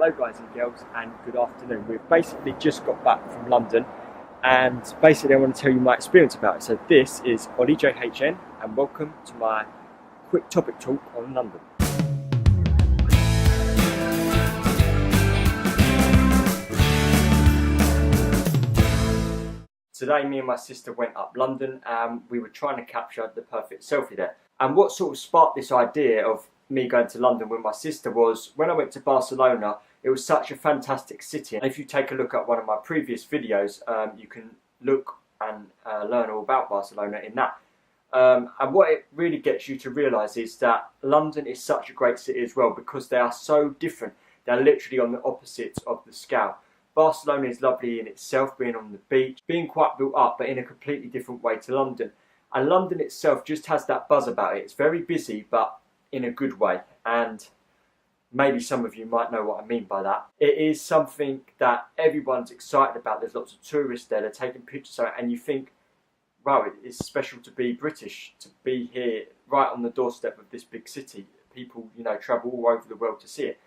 Hello guys and girls, and good afternoon. We've basically just got back from London, and basically I want to tell you my experience about it. So this is Ollie JHN, and welcome to my quick topic talk on London. Today me and my sister went up London and we were trying to capture the perfect selfie there. And what sort of sparked this idea of me going to London with my sister was when I went to Barcelona. It was such a fantastic city, and if you take a look at one of my previous videos, you can look and learn all about Barcelona in that. And what it really gets you to realise is that London is such a great city as well, because they are so different. They're literally on the opposites of the scale. Barcelona is lovely in itself, being on the beach, being quite built up, but in a completely different way to London. And London itself just has that buzz about it. It's very busy, but in a good way. And maybe some of you might know what I mean by that. It is something that everyone's excited about. There's lots of tourists there, they're taking pictures of it, and you think, wow, it's special to be British, to be here right on the doorstep of this big city. People, you know, travel all over the world to see it.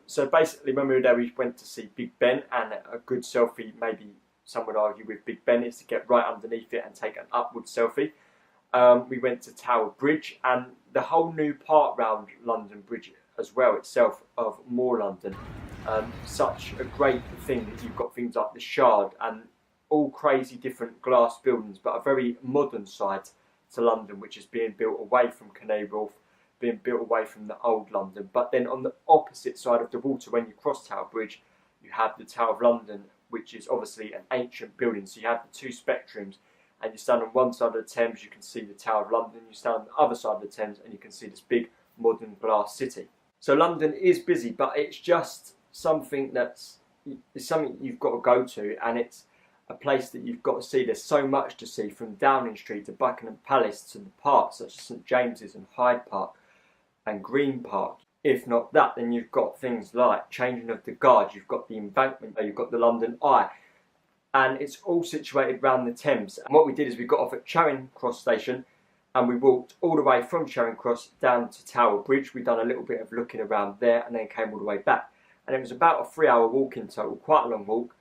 So basically when we were there, we went to see Big Ben, and a good selfie, maybe some would argue, with Big Ben is to get right underneath it and take an upward selfie. We went to Tower Bridge and the whole new part round London Bridge as well itself of more London. Such a great thing that you've got things like the Shard and all crazy different glass buildings, but a very modern side to London, which is being built away from Canary Wharf, being built away from the old London. But then on the opposite side of the water, when you cross Tower Bridge, you have the Tower of London, which is obviously an ancient building. So you have the two spectrums, and you stand on one side of the Thames, you can see the Tower of London. You stand on the other side of the Thames and you can see this big modern glass city. So London is busy, but it's just something it's something you've got to go to, and it's a place that you've got to see. There's so much to see, from Downing Street to Buckingham Palace to the parks such as St James's and Hyde Park and Green Park. If not that, then you've got things like changing of the guard, you've got the Embankment, you've got the London Eye, and it's all situated around the Thames. And what we did is we got off at Charing Cross station and we walked all the way from Charing Cross down to Tower Bridge. We'd done a little bit of looking around there and then came all the way back. And it was about a 3-hour walk in total, quite a long walk,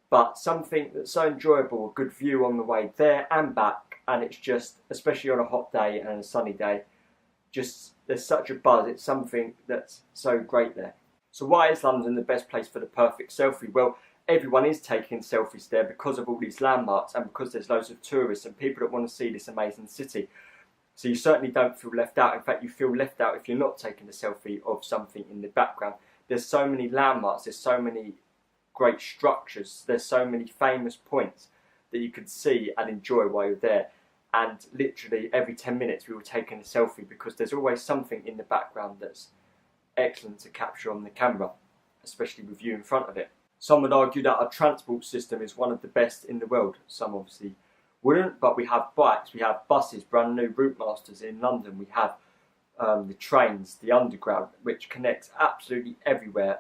but something that's so enjoyable, a good view on the way there and back. And it's just, especially on a hot day and a sunny day, just there's such a buzz. It's something that's so great there. So why is London the best place for the perfect selfie? Well, everyone is taking selfies there because of all these landmarks and because there's loads of tourists and people that want to see this amazing city. So you certainly don't feel left out. In fact, you feel left out if you're not taking a selfie of something in the background. There's so many landmarks, there's so many great structures, there's so many famous points that you can see and enjoy while you're there. And literally every 10 minutes we were taking a selfie, because there's always something in the background that's excellent to capture on the camera, especially with you in front of it. Some would argue that our transport system is one of the best in the world. Some obviously wouldn't, but we have bikes, we have buses, brand new route masters in London, we have the trains, the underground, which connects absolutely everywhere.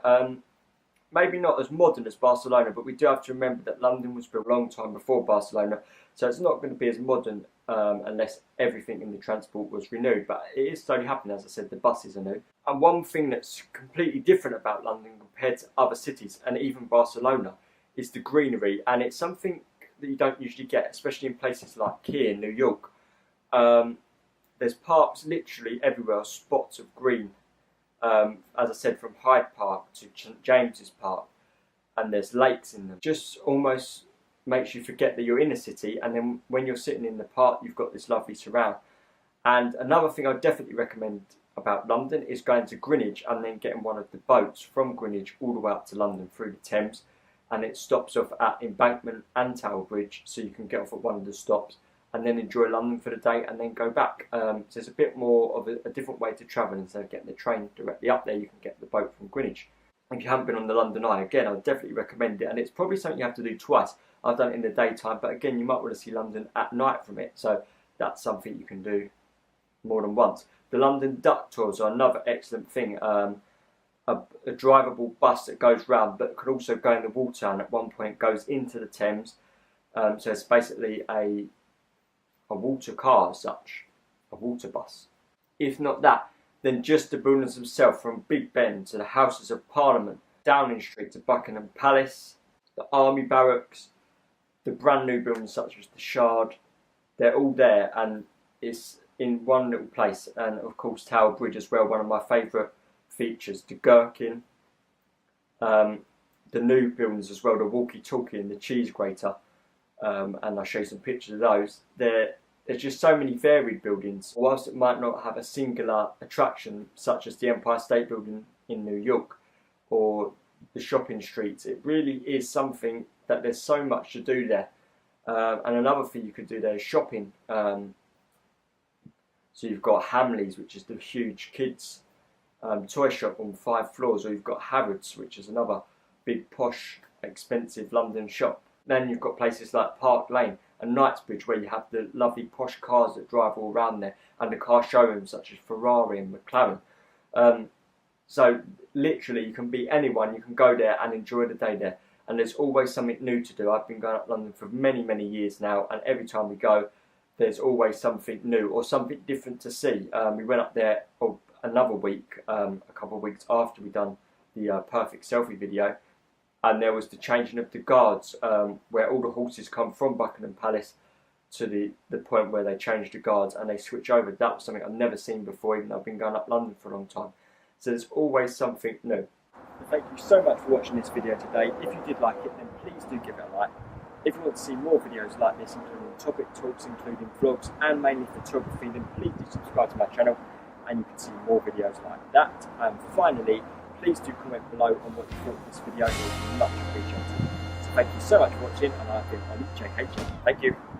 Maybe not as modern as Barcelona, but we do have to remember that London was built a long time before Barcelona, so it's not going to be as modern unless everything in the transport was renewed. But it is slowly happening. As I said, the buses are new. And one thing that's completely different about London compared to other cities, and even Barcelona, is the greenery. And it's something that you don't usually get, especially in places like here in New York. There's parks literally everywhere, spots of green. As I said, from Hyde Park to St James's Park, and there's lakes in them. Just almost makes you forget that you're in a city, and then when you're sitting in the park, you've got this lovely surround. And another thing I definitely recommend about London is going to Greenwich and then getting one of the boats from Greenwich all the way up to London through the Thames, and it stops off at Embankment and Tower Bridge, so you can get off at one of the stops and then enjoy London for the day and then go back. So it's a bit more of a different way to travel. Instead of getting the train directly up there, you can get the boat from Greenwich. If you haven't been on the London Eye, again, I would definitely recommend it, and it's probably something you have to do twice. I've done it in the daytime, but again, you might want to see London at night from it, so that's something you can do more than once. The London Duck Tours are another excellent thing. A drivable bus that goes round, but could also go in the water, and at one point goes into the Thames. So it's basically a water car as such, a water bus. If not that, then just the buildings themselves, from Big Ben to the Houses of Parliament, Downing Street to Buckingham Palace, the Army Barracks, the brand new buildings such as the Shard. They're all there, and it's in one little place. And of course Tower Bridge as well, one of my favourite features. The Gherkin, the new buildings as well, the walkie-talkie and the cheese grater, and I'll show you some pictures of those. There's just so many varied buildings. Whilst it might not have a singular attraction such as the Empire State Building in New York or the shopping streets, it really is something that there's so much to do there. And another thing you could do there is shopping. So you've got Hamleys, which is the huge kids toy shop on 5 floors, or you've got Harrods, which is another big posh expensive London shop. Then you've got places like Park Lane and Knightsbridge, where you have the lovely posh cars that drive all around there, and the car showrooms such as Ferrari and McLaren. So literally you can be anyone, you can go there and enjoy the day there, and there's always something new to do. I've been going up London for many years now, and every time we go there's always something new or something different to see. We went up there another week, a couple of weeks after we'd done the perfect selfie video, and there was the changing of the guards, where all the horses come from Buckingham Palace to the point where they change the guards and they switch over. That was something I've never seen before, even though I've been going up London for a long time. So there's always something new. Thank you so much for watching this video today. If you did like it, then please do give it a like. If you want to see more videos like this, including topic talks, including vlogs, and mainly photography, then please do subscribe to my channel, and you can see more videos like that. And finally, please do comment below on what you thought of this video. It would be much appreciated. So thank you so much for watching, and I've been Ollie, JKJ. Thank you.